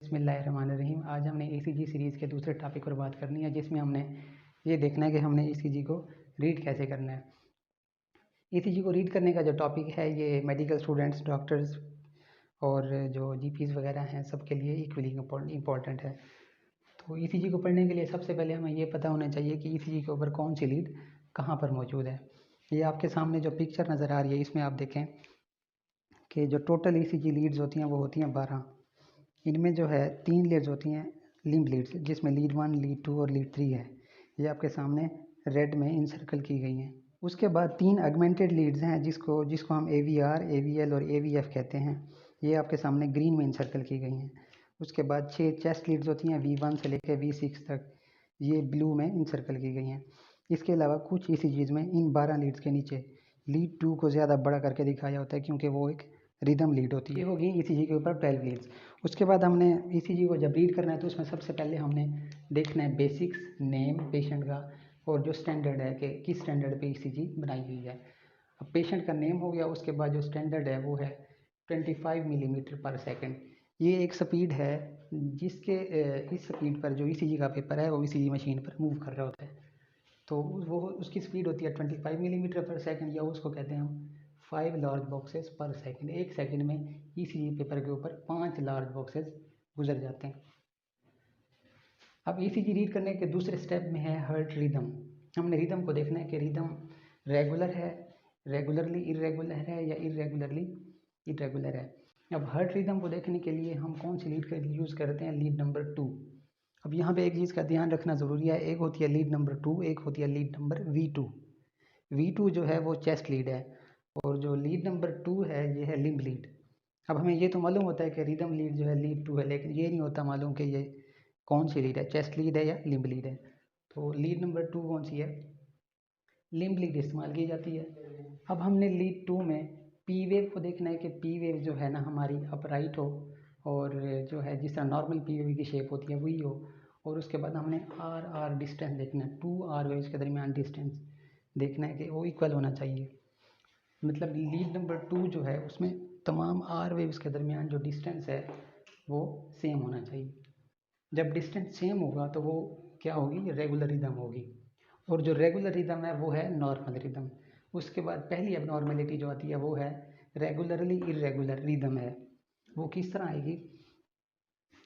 बिस्मिल्लाहिर्रहमानिर्रहीम। आज हमने ईसीजी सीरीज़ के दूसरे टॉपिक पर बात करनी है, जिसमें हमने ये देखना है कि हमने ईसीजी को रीड कैसे करना है। ईसीजी को रीड करने का जो टॉपिक है ये मेडिकल स्टूडेंट्स, डॉक्टर्स और जो जीपीज़ वगैरह हैं सबके लिए इक्वली इम्पॉर्टेंट है। तो ईसीजी को पढ़ने के लिए सबसे पहले हमें ये पता होना चाहिए कि ईसीजी के ऊपर कौन सी लीड कहाँ पर मौजूद है। ये आपके सामने जो पिक्चर नज़र आ रही है इसमें आप देखें कि जो टोटल ईसीजी लीड्स होती हैं वो होती हैं 12। इनमें जो है 3 लीड्स होती हैं लिम्ब लीड्स, जिसमें लीड 1, लीड 2 और लीड 3 है। ये आपके सामने रेड में इनसर्कल की गई हैं। उसके बाद 3 अगमेंटेड लीड्स हैं जिसको हम AVR, AVL और AVF कहते हैं। ये आपके सामने ग्रीन में इनसर्कल की गई हैं। उसके बाद 6 चेस्ट लीड्स होती हैं V1 से लेकर V6 तक, ये ब्लू में इनसर्कल की गई हैं। इसके अलावा कुछ ईसीजीज में इन 12 लीड्स के नीचे लीड 2 को ज़्यादा बड़ा करके दिखाया होता है, क्योंकि वो एक रिदम लीड होती है। ये होगी ईसीजी के ऊपर 12 लीड्स। उसके बाद हमने ईसीजी को जब रीड करना है तो उसमें सबसे पहले हमने देखना है बेसिक्स, नेम पेशेंट का और जो स्टैंडर्ड है कि किस स्टैंडर्ड पे ईसीजी बनाई गई है। अब पेशेंट का नेम हो गया, उसके बाद जो स्टैंडर्ड है वो है 25 मिलीमीटर पर सेकेंड। ये एक स्पीड है जिसके इस स्पीड पर जो ईसीजी का पेपर है वो ईसीजी मशीन पर मूव कर रहा होता है। तो वो उसकी स्पीड होती है 25 मिलीमीटर पर सेकेंड, या उसको कहते हैं हम 5 लार्ज बॉक्सेस पर सेकेंड। एक सेकेंड में ईसीजी पेपर के ऊपर 5 लार्ज बॉक्सेस गुजर जाते हैं। अब ईसीजी रीड करने के दूसरे स्टेप में है हार्ट रिदम। हमने रिदम को देखना है कि रिदम रेगुलर है, रेगुलरली इरेगुलर है या इरेगुलरली इरेगुलर है। अब हार्ट रिदम को देखने के लिए हम कौन सी लीड का यूज़ करते हैं? Lead number 2। अब यहाँ पे एक चीज़ का ध्यान रखना ज़रूरी है, एक होती है लीड नंबर 2, एक होती है लीड नंबर V2। V2 जो है वो चेस्ट लीड है और जो लीड नंबर 2 है ये है लिम्ब लीड। अब हमें ये तो मालूम होता है कि रिदम लीड जो है लीड 2 है, लेकिन ये नहीं होता मालूम कि ये कौन सी लीड है, चेस्ट लीड है या लिम्ब लीड है। तो लीड नंबर 2 कौन सी है? लिम्ब लीड इस्तेमाल की जाती है। अब हमने लीड 2 में पी वेव को देखना है कि पी वेव जो है ना हमारी अपराइट हो और जो है जिस तरह नॉर्मल पी वेव की शेप होती है वही हो। और उसके बाद हमने आर डिस्टेंस देखना है, 2 आर वेव्स के दरमियान डिस्टेंस देखना है कि वो इक्वल होना चाहिए। मतलब लीड नंबर 2 जो है उसमें तमाम आर वेव्स के दरमियान जो डिस्टेंस है वो सेम होना चाहिए। जब डिस्टेंस सेम होगा तो वो क्या होगी? रेगुलर रिदम होगी। और जो रेगुलर रिदम है वो है नॉर्मल रिदम। उसके बाद पहली अब नॉर्मलिटी जो आती है वो है रेगुलरली इरेगुलर रिदम है। वो किस तरह आएगी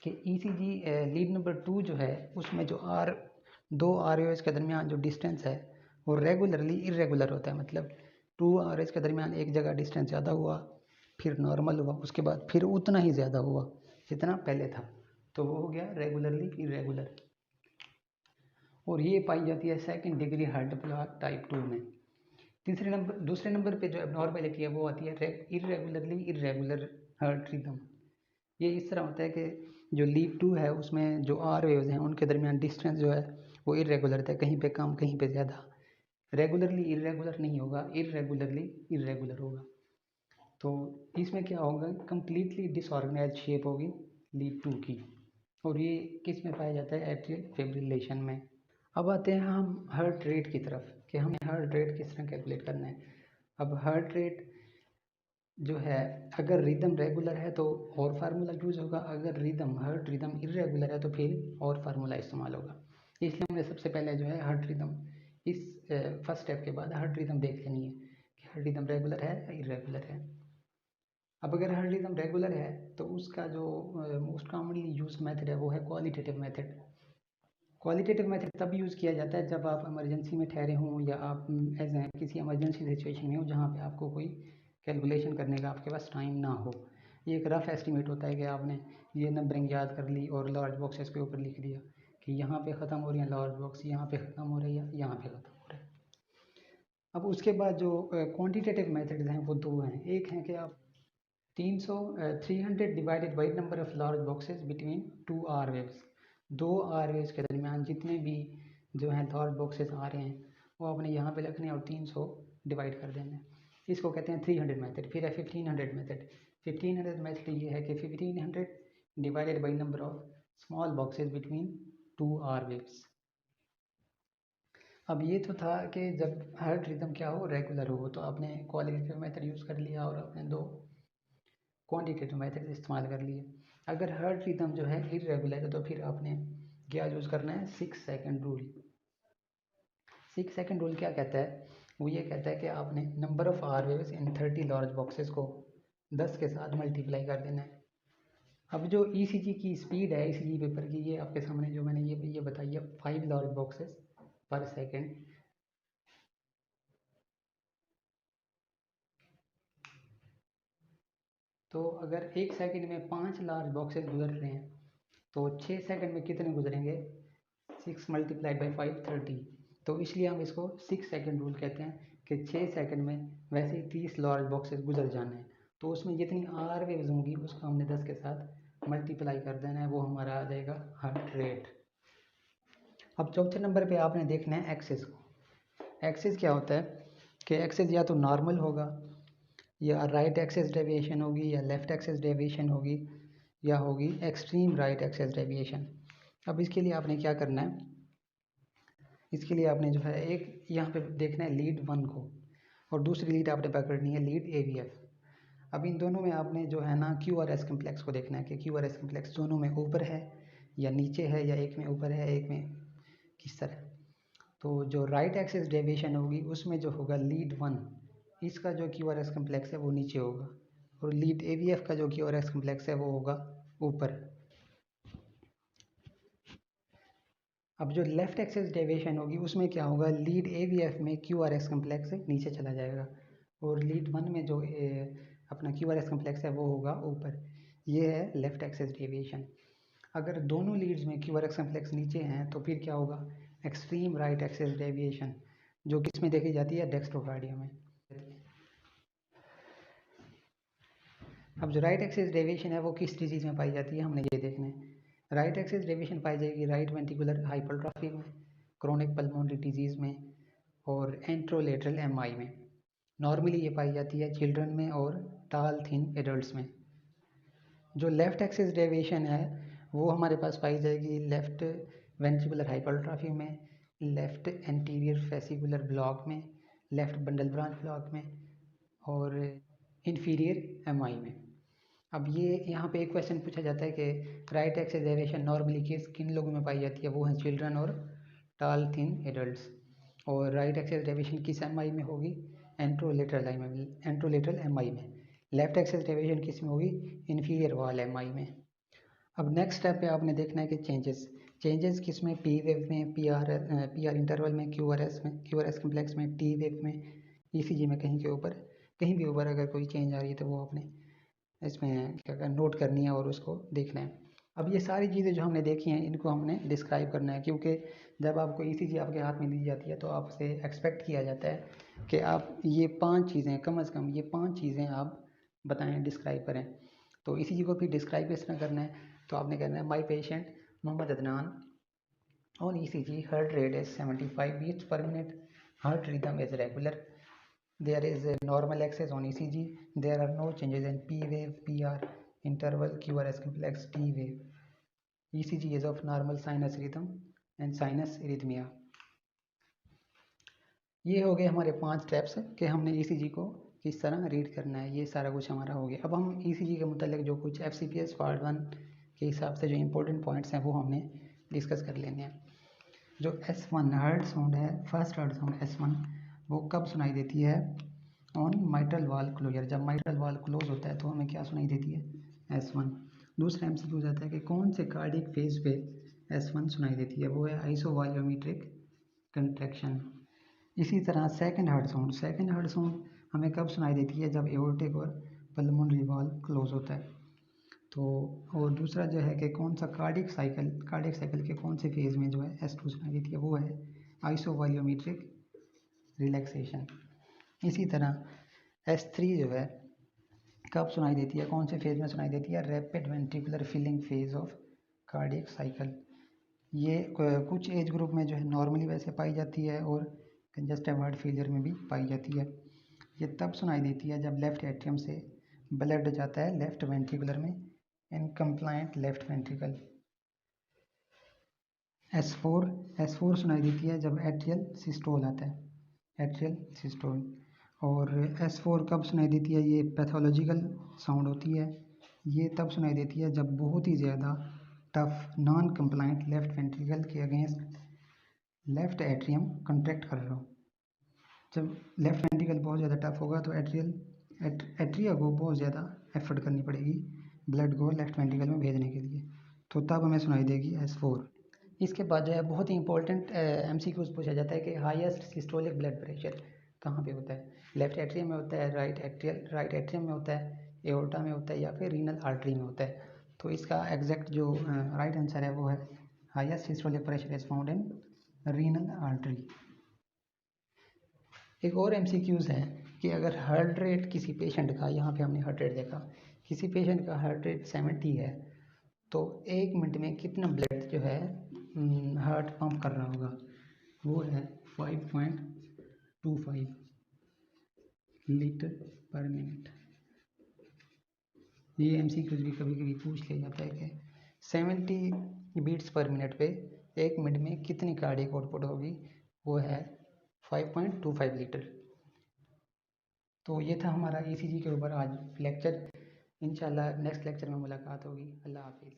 कि ईसीजी लीड नंबर 2 जो है उसमें जो दो आर वेव्स के दरमियान जो डिस्टेंस है वो रेगुलरली इरेगुलर होता है। मतलब 2 आर वेव्स के दरमियान एक जगह डिस्टेंस ज़्यादा हुआ, फिर नॉर्मल हुआ, उसके बाद फिर उतना ही ज़्यादा हुआ जितना पहले था, तो वो हो गया रेगुलरली इरेगुलर। और ये पाई जाती है second degree heart block type 2 में। दूसरे नंबर पे जो एबनॉर्मेलिटी है वो आती है इरेगुलरली इरेगुलर हार्ट रिदम। ये इस तरह होता है कि जो लीड 2 है उसमें जो आर वेव्स हैं उनके दरमियान डिस्टेंस जो है वो इरेगुलर था, कहीं पे कम कहीं पे ज़्यादा। रेगुलरली इरेगुलर नहीं होगा, इरेगुलरली इरेगुलर होगा। तो इसमें क्या होगा? कंप्लीटली डिसऑर्गेनाइज शेप होगी लीड 2 की। और ये किस में पाया जाता है? एट्रियल फिब्रिलेशन में। अब आते हैं हम हार्ट रेट की तरफ कि हमें हार्ट रेट किस तरह कैलकुलेट करना है। अब हार्ट रेट जो है अगर रिदम रेगुलर है तो और फार्मूला यूज़ होगा, अगर हार्ट रिदम इरेगुलर है तो फिर और फार्मूला इस्तेमाल होगा। इसलिए हमने सबसे पहले जो है हार्ट रिदम इस फर्स्ट स्टेप के बाद हार्ट रिदम देख लेनी है कि हार्ट रिदम रेगुलर है या इरेगुलर है। अब अगर हार्ट रिदम रेगुलर है तो उसका जो मोस्ट कॉमनली यूज मेथड है वो है क्वालिटेटिव मेथड। क्वालिटेटिव मेथड तब यूज़ किया जाता है जब आप इमरजेंसी में ठहरे हों या आप किसी इमरजेंसी सिचुएशन में हो जहाँ पे आपको कोई कैलकुलेशन करने का आपके पास टाइम ना हो। ये एक रफ एस्टिमेट होता है कि आपने ये नंबरिंग याद कर ली और लार्ज बॉक्सेस के ऊपर लिख दिया कि यहाँ पे ख़त्म हो रही है लार्ज बॉक्स, यहाँ पे ख़त्म हो रही है, यहाँ पे ख़त्म हो रहा है। अब उसके बाद जो क्वान्टिटेटिव मेथड्स हैं वो 2 हैं। एक है कि आप 300 divided by number of large boxes between 2 R waves. 2 R waves के दरमियान जितने भी जो हैं लार्ज बॉक्सेस आ रहे हैं वो आपने यहाँ पे लिखने हैं और 300 डिवाइड कर देना है। इसको कहते हैं 300 मेथड। फिर है 1500 मेथड। 1500 मेथड ये है कि 1500 divided by number of small boxes between 2 R waves. अब ये तो था कि जब हार्ट रिदम क्या हो? रेगुलर हो, तो आपने क्वालिटेटिव मेथड यूज़ कर लिया और आपने 2 क्वांटिटेटिव मेथड इस्तेमाल कर लिए। अगर हार्ट रिदम जो है इरेगुलर है तो फिर आपने क्या यूज़ करना है, 6 सेकंड रूल। 6 सेकंड रूल क्या कहता है, वो ये कहता है कि आपने number of R waves in 30 large boxes को 10 के साथ मल्टीप्लाई कर देना है। अब जो ईसीजी की स्पीड है ईसीजी पेपर की, ये आपके सामने जो मैंने ये बताई है 5 लार्ज बॉक्सेस पर सेकंड। तो अगर 1 सेकंड में 5 लार्ज बॉक्सेस गुजर रहे हैं तो 6 सेकंड में कितने गुजरेंगे, 6 मल्टीप्लाइड बाई 5 30। तो इसलिए हम इसको 6 सेकंड रूल कहते हैं कि 6 सेकंड में वैसे ही 30 लार्ज बॉक्सेस गुजर जाने हैं। तो उसमें जितनी आर वेव्स होंगी उसको हमने 10 के साथ मल्टीप्लाई कर देना है, वो हमारा आ जाएगा हार्ट रेट। अब चौथे नंबर पे आपने देखना है एक्सिस को। एक्सिस क्या होता है कि एक्सिस या तो नॉर्मल होगा, या राइट एक्सिस डेविएशन होगी, या लेफ्ट एक्सिस डेविएशन होगी, या होगी एक्सट्रीम राइट एक्सिस डेविएशन। अब इसके लिए आपने क्या करना है, इसके लिए आपने जो है एक यहाँ पे देखना है लीड 1 को, और दूसरी लीड आपने पकड़नी है लीड AVF। अब इन दोनों में आपने जो है ना QRS कम्प्लेक्स को देखना है कि QRS कम्प्लेक्स दोनों में ऊपर है या नीचे है, या एक में ऊपर है एक में किस तरह। तो जो राइट एक्सिस डेविएशन होगी उसमें जो होगा लीड 1, इसका जो QRS कम्प्लेक्स है वो नीचे होगा, और लीड AVF का जो QRS कम्प्लेक्स है वो होगा ऊपर। अब जो लेफ्ट एक्सिस डेविएशन होगी उसमें क्या होगा, लीड AVF में QRS कम्प्लेक्स नीचे चला जाएगा, और लीड 1 में जो अपना QRS कम्प्लेक्स है वो होगा ऊपर। ये है लेफ्ट एक्सिस डेविएशन। अगर दोनों लीड्स में QRS कम्प्लेक्स नीचे हैं तो फिर क्या होगा, एक्सट्रीम राइट एक्सिस डेविएशन, जो किस में देखी जाती है, डेक्स्ट्रोकार्डिया में। अब जो राइट एक्सिस डेविएशन है वो किस डिजीज़ में पाई जाती है, हमने ये देखना है। राइट एक्सिस डेविएशन पाई जाएगी राइट वेंट्रिकुलर हाइपरट्रॉफी में, क्रोनिक पल्मोनरी डिजीज़ में, और एंट्रोलेटरल MI में। नॉर्मली ये पाई जाती है चिल्ड्रन में और टाल थिन एडल्ट्स में। जो लेफ्ट एक्सिस डेविएशन है वो हमारे पास पाई जाएगी लेफ्ट वेंट्रिकुलर हाइपरट्रॉफी में, लेफ्ट एंटीरियर फेसिकुलर ब्लॉक में, लेफ्ट बंडल ब्रांच ब्लॉक में, और इन्फीरियर MI में। अब ये यहाँ पे एक क्वेश्चन पूछा जाता है कि राइट एक्सिस डेविएशन नॉर्मली किन लोगों में पाई जाती है, वो हैं चिल्ड्रन और टाल थिन एडल्ट्स। और राइट एक्सिस डेविएशन किस MI में होगी, एंट्रोलेटरल MI में। लेफ्ट एक्सिस डेविएशन किस में होगी, इन्फीरियर वॉल MI में। अब नेक्स्ट स्टेप पे आपने देखना है कि चेंजेस किस में, P वेव में, PR इंटरवल में, QRS कम्प्लेक्स में, T वेव में, ECG में कहीं भी ऊपर अगर कोई चेंज आ रही है तो वो आपने इसमें क्या नोट करनी है और उसको देखना है। अब ये सारी चीज़ें जो हमने देखी हैं इनको हमने डिस्क्राइब करना है, क्योंकि जब आपको ECG आपके हाथ में दी जाती है तो आपसे एक्सपेक्ट किया जाता है कि आप ये 5 चीज़ें कम से कम ये 5 चीज़ें आप बताएं, डिस्क्राइब करें। तो ECG को फिर डिस्क्राइब किस तरह करना है, तो आपने कहना है my patient Mohammad Adnan on ECG heart rate is 75 beats per minute, heart rhythm is regular, there is a normal access on ECG, there are no changes in P wave, PR interval, QRS complex, T wave. ECG is of normal sinus rhythm and sinus arrhythmia. ये हो गए हमारे 5 steps कि हमने ECG को किस तरह read करना है, ये सारा कुछ हमारा हो गया। अब हम ECG के मुतालिक जो कुछ FCPS पार्ट 1 के हिसाब से जो इम्पोर्टेंट पॉइंट्स हैं वो हमने डिस्कस कर लेने हैं। जो S1 हार्ट साउंड है, फर्स्ट हार्ट साउंड S1, वो कब सुनाई देती है, ऑन माइट्रल वाल क्लोजर। जब माइट्रल वाल क्लोज होता है तो हमें क्या सुनाई देती है, S1। दूसरा MCQ जाता है कि कौन से कार्डिक फेज पे S1 सुनाई देती है, वो है आइसोवॉल्यूमेट्रिक कंट्रैक्शन। इसी तरह सेकंड हार्ट साउंड हमें कब सुनाई देती है, जब एओर्टिक और पल्मोनरी वाल क्लोज होता है। तो और दूसरा जो है कि कौन सा कार्डिक साइकिल के कौन से फेज में जो है S2 सुनाई देती है, वो है आइसोवॉल्यूमेट्रिक रिलैक्सेशन। इसी तरह S3 जो है कब सुनाई देती है, कौन से फेज में सुनाई देती है, rapid ventricular filling phase of cardiac cycle. ये कुछ एज ग्रुप में जो है नॉर्मली वैसे पाई जाती है और कंजस्टिव हार्ट फेलियर में भी पाई जाती है। ये तब सुनाई देती है जब लेफ्ट एट्रियम से ब्लड जाता है लेफ्ट वेंट्रिकुलर में, इनकम्प्लायंट लेफ्ट वेंट्रिकल। S4 सुनाई देती है जब एट्रियल सिस्टोल आता है, एट्रियल सिस्टोल। और S4 कब सुनाई देती है? ये पैथोलॉजिकल साउंड होती है। ये तब सुनाई देती है जब बहुत ही ज़्यादा tough non compliant left ventricle के अगेंस्ट लेफ्ट एट्रियम कंट्रैक्ट कर रहा हो। जब लेफ्ट वेंट्रिकल बहुत ज़्यादा टफ होगा तो एट्रिया को बहुत ज़्यादा एफर्ट करनी पड़ेगी ब्लड को लेफ्ट वेंट्रिकल में भेजने के लिए, तो तब हमें सुनाई देगी S4। इसके बाद जो है बहुत ही इंपॉर्टेंट MCQs पूछा जाता है कि हाईएस्ट सिस्टोलिक ब्लड प्रेशर कहाँ पे होता है? लेफ्ट एट्रियम में होता है, राइट एट्रियम में होता है, एओर्टा में होता है, या फिर रीनल आर्टरी में होता है। तो इसका एग्जैक्ट जो राइट आंसर है वो है highest systolic pressure is found in renal artery. एक और MCQs है कि अगर हार्ट रेट किसी पेशेंट का, यहाँ पे हमने हार्ट रेट देखा, किसी पेशेंट का हार्ट रेट 70 है तो 1 मिनट में कितना ब्लड जो है हार्ट पंप कर रहा होगा? वो है 5.25 लीटर पर मिनट। ये MCQs भी कभी कभी पूछ लिया जाता है कि 70 बीट्स पर मिनट पे 1 मिनट में कितनी कार्डियक आउटपुट होगी? वो है 5.25 लीटर। तो ये था हमारा ECG के ऊपर आज लेक्चर। इंशाल्लाह नेक्स्ट लेक्चर में मुलाकात होगी। अल्लाह हाफिज़।